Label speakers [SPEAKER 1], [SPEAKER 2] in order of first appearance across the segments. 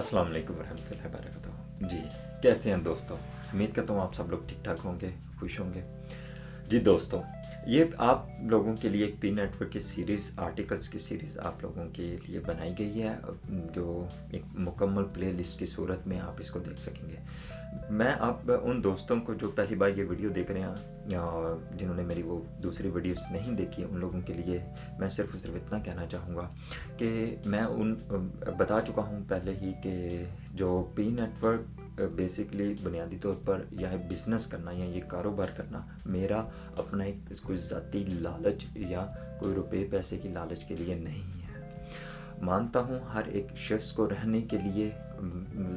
[SPEAKER 1] अस्सलाम वालेकुम रहमतुल्लाहि वबरकातुहू। जी, कैसे हैं दोस्तों? उम्मीद करता हूँ आप सब लोग ठीक ठाक होंगे, खुश होंगे। जी दोस्तों, ये आप लोगों के लिए एक पी नेटवर्क की सीरीज़, आर्टिकल्स की सीरीज़ आप लोगों के लिए बनाई गई है, जो एक मुकम्मल प्ले लिस्ट की सूरत में आप इसको देख सकेंगे। मैं आप उन दोस्तों को जो पहली बार ये वीडियो देख रहे हैं या जिन्होंने मेरी वो दूसरी वीडियोस नहीं देखी, उन लोगों के लिए मैं सिर्फ और सिर्फ इतना कहना चाहूँगा कि मैं बता चुका हूँ पहले ही कि जो पी नेटवर्क बेसिकली बुनियादी तौर पर यह बिज़नेस करना या ये कारोबार करना मेरा अपना एक कोई ज़ाती लालच या कोई रुपए पैसे की लालच के लिए नहीं है। मानता हूँ हर एक शख्स को रहने के लिए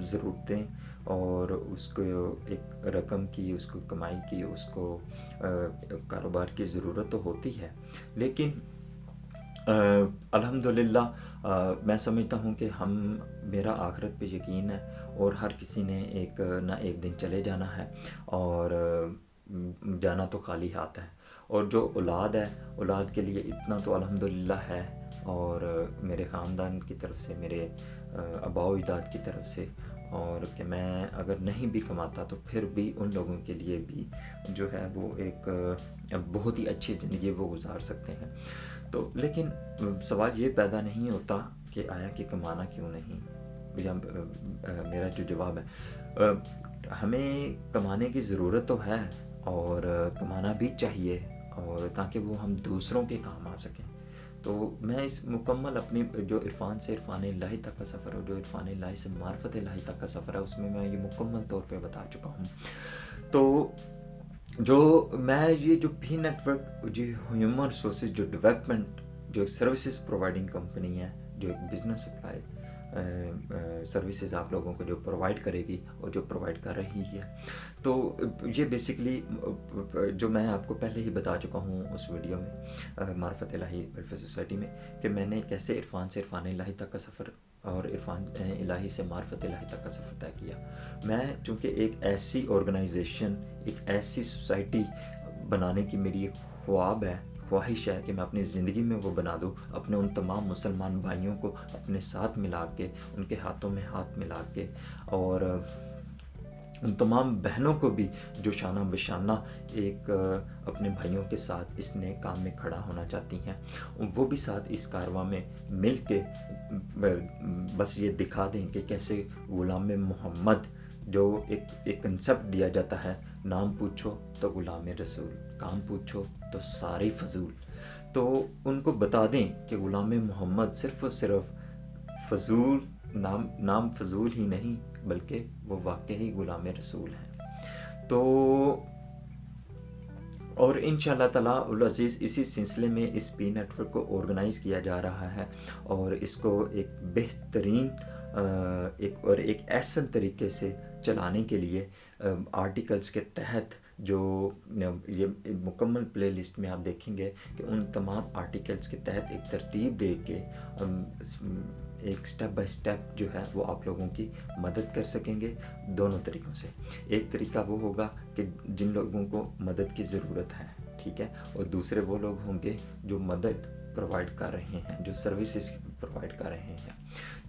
[SPEAKER 1] ज़रूरतें और उसको एक रकम की, उसको कमाई की, उसको कारोबार की ज़रूरत तो होती है, लेकिन अल्हम्दुलिल्लाह मैं समझता हूँ कि मेरा आखिरत पे यकीन है और हर किसी ने एक ना एक दिन चले जाना है और जाना तो खाली हाथ है। और जो औलाद है, औलाद के लिए इतना तो अल्हम्दुलिल्लाह है, और मेरे ख़ानदान की तरफ से, मेरे आबाओ अजदाद की तरफ से, और कि मैं अगर नहीं भी कमाता तो फिर भी उन लोगों के लिए भी जो है वो एक बहुत ही अच्छी ज़िंदगी वो गुजार सकते हैं। तो लेकिन सवाल ये पैदा नहीं होता कि आया कि कमाना क्यों नहीं, या मेरा जो जवाब है हमें कमाने की ज़रूरत तो है और कमाना भी चाहिए, और ताकि वो हम दूसरों के काम आ सकें। तो मैं इस मुकम्मल अपनी जो इरफान से इरफान इलाही तक का सफ़र और जो इरफान इलाही से मार्फत इलाही तक का सफ़र है, उसमें मैं ये मुकम्मल तौर पे बता चुका हूँ। तो जो मैं ये जो भी नेटवर्क, जो ह्यूमन रिसोर्सेज, जो डेवलपमेंट, जो एक सर्विसेज प्रोवाइडिंग कंपनी है, जो एक बिज़नेस सप्लाई सर्विसेज आप लोगों को जो प्रोवाइड करेगी और जो प्रोवाइड कर रही है, तो ये बेसिकली जो मैं आपको पहले ही बता चुका हूँ उस वीडियो में मार्फत इलाही वेलफेयर सोसाइटी में, कि मैंने कैसे इरफान से इरफान इलाही तक का सफ़र और इरफान इलाही से मार्फत इलाही तक का सफ़र तय किया। मैं चूँकि एक ऐसी ऑर्गेनाइजेशन, एक ऐसी सोसाइटी बनाने की मेरी एक ख्वाहिश है कि मैं अपनी ज़िंदगी में वो बना दूँ, अपने उन तमाम मुसलमान भाइयों को अपने साथ मिला के, उनके हाथों में हाथ मिला के, और उन तमाम बहनों को भी जो शाना बशाना एक अपने भाइयों के साथ इस नए काम में खड़ा होना चाहती हैं, वो भी साथ इस कारवां में मिल के बस ये दिखा दें कि कैसे ग़ुलाम मोहम्मद, जो एक कंसेप्ट दिया जाता है, नाम पूछो तो ग़ुलाम रसूल, काम पूछो तो सारे फजूल, तो उनको बता दें कि ग़ुलाम मोहम्मद सिर्फ़ और सिर्फ फजूल नाम फजूल ही नहीं, बल्कि वो वाकई ग़ुलाम रसूल हैं। तो और इंशाअल्लाह ताला उल अज़ीज़ इसी सिलसिले में इस पी नेटवर्क को ऑर्गेनाइज़ किया जा रहा है, और इसको एक बेहतरीन एक ऐसा तरीके से चलाने के लिए आर्टिकल्स के तहत, जो ये मुकम्मल प्ले लिस्ट में आप देखेंगे कि उन तमाम आर्टिकल्स के तहत एक तरतीब दे के एक स्टेप बाय स्टेप जो है वो आप लोगों की मदद कर सकेंगे दोनों तरीक़ों से। एक तरीका वो होगा कि जिन लोगों को मदद की ज़रूरत है, ठीक है, और दूसरे वो लोग होंगे जो मदद प्रोवाइड कर रहे हैं, जो सर्विसेज प्रोवाइड कर रहे हैं।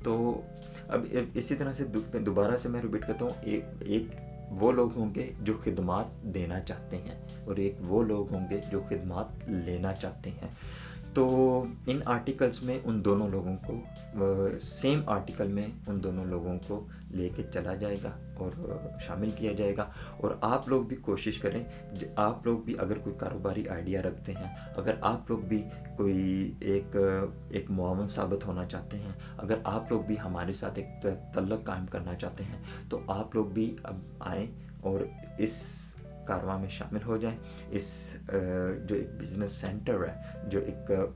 [SPEAKER 1] तो अब इसी तरह से दोबारा से मैं रिपीट करता हूँ, एक वो लोग होंगे जो खिदमात देना चाहते हैं, और एक वो लोग होंगे जो खिदमात लेना चाहते हैं। तो इन आर्टिकल्स में उन दोनों लोगों को, सेम आर्टिकल में उन दोनों लोगों को लेके चला जाएगा और शामिल किया जाएगा। और आप लोग भी कोशिश करें, आप लोग भी अगर कोई कारोबारी आइडिया रखते हैं, अगर आप लोग भी कोई एक मुआवन साबित होना चाहते हैं, अगर आप लोग भी हमारे साथ एक तल्लुक़ कायम करना चाहते हैं, तो आप लोग भी अब आएँ और इस कारवां में शामिल हो जाएं। इस जो एक बिज़नेस सेंटर है, जो एक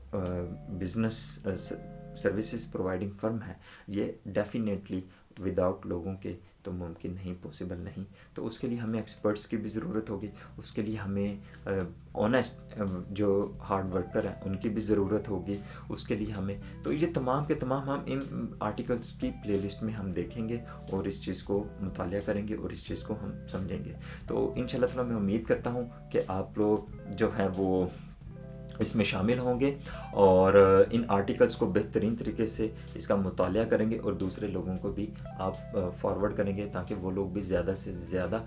[SPEAKER 1] बिज़नेस सर्विसेज प्रोवाइडिंग फर्म है, ये डेफिनेटली विदाउट लोगों के तो मुमकिन नहीं, पॉसिबल नहीं। तो उसके लिए हमें एक्सपर्ट्स की भी ज़रूरत होगी, उसके लिए हमें ऑनेस्ट जो हार्ड वर्कर हैं उनकी भी ज़रूरत होगी, उसके लिए हमें, तो ये तमाम के तमाम हम इन आर्टिकल्स की प्लेलिस्ट में हम देखेंगे और इस चीज़ को मुतालिया करेंगे और इस चीज़ को हम समझेंगे। तो इंशाअल्लाह ताला मैं उम्मीद करता हूँ कि आप लोग जो है वो اس میں شامل ہوں گے اور ان آرٹیکلس کو بہترین طریقے سے اس کا مطالعہ کریں گے اور دوسرے لوگوں کو بھی آپ فارورڈ کریں گے تاکہ وہ لوگ بھی زیادہ سے زیادہ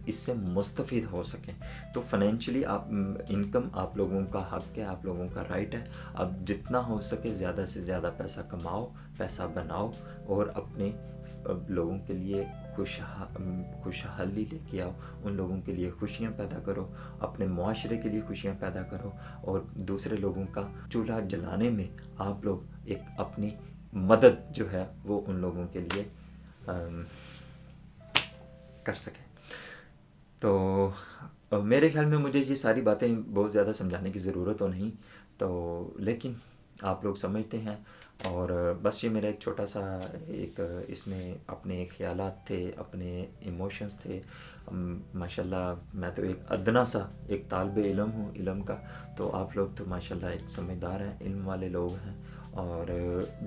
[SPEAKER 1] اس سے مستفید ہو سکیں. تو فنینشلی آپ انکم آپ لوگوں کا حق ہے, آپ لوگوں کا رائٹ ہے. اب جتنا ہو سکے زیادہ سے زیادہ پیسہ کماؤ, پیسہ بناؤ اور اپنے لوگوں کے لیے خوشحالی لے کے آؤ, ان لوگوں کے لیے خوشیاں پیدا کرو, اپنے معاشرے کے لیے خوشیاں پیدا کرو, اور دوسرے لوگوں کا چولہا جلانے میں آپ لوگ ایک اپنی مدد جو ہے وہ ان لوگوں کے لیے کر سکیں. تو میرے خیال میں مجھے یہ ساری باتیں بہت زیادہ سمجھانے کی ضرورت تو نہیں, تو لیکن آپ لوگ سمجھتے ہیں. اور بس یہ میرا ایک چھوٹا سا ایک اس میں اپنے خیالات تھے, اپنے ایموشنز تھے. ماشاء اللہ میں تو ایک ادنا سا ایک طالب علم ہوں علم کا, تو آپ لوگ تو ماشاء اللہ ایک سمجھدار ہیں, علم والے لوگ ہیں, اور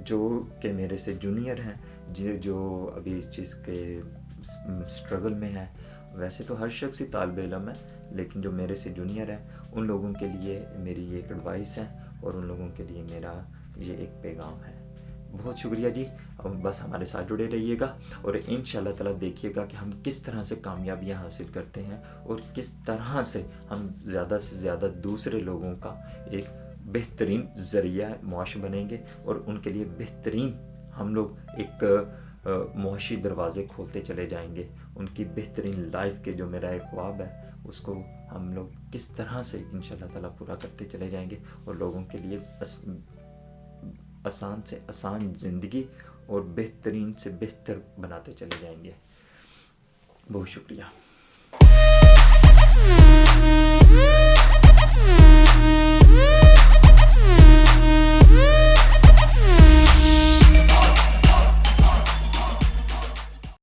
[SPEAKER 1] جو کہ میرے سے جونیئر ہیں, جو ابھی اس چیز کے اسٹرگل میں ہیں. ویسے تو ہر شخص ہی طالب علم ہے, لیکن جو میرے سے جونیئر ہیں ان لوگوں کے لیے میری یہ ایک ایڈوائس ہے, اور ان لوگوں کے لیے میرا یہ ایک پیغام ہے. بہت شکریہ جی, بس ہمارے ساتھ جڑے رہیے گا اور انشاءاللہ تعالیٰ دیکھیے گا کہ ہم کس طرح سے کامیابیاں حاصل کرتے ہیں, اور کس طرح سے ہم زیادہ سے زیادہ دوسرے لوگوں کا ایک بہترین ذریعہ معاش بنیں گے, اور ان کے لیے بہترین ہم لوگ ایک معاشی دروازے کھولتے چلے جائیں گے. ان کی بہترین لائف کے جو میرا ایک خواب ہے اس کو ہم لوگ کس طرح سے انشاءاللہ تعالیٰ پورا کرتے چلے جائیں گے, اور لوگوں کے لیے آسان سے آسان زندگی اور بہترین سے بہتر بناتے چلے جائیں گے. بہت شکریہ.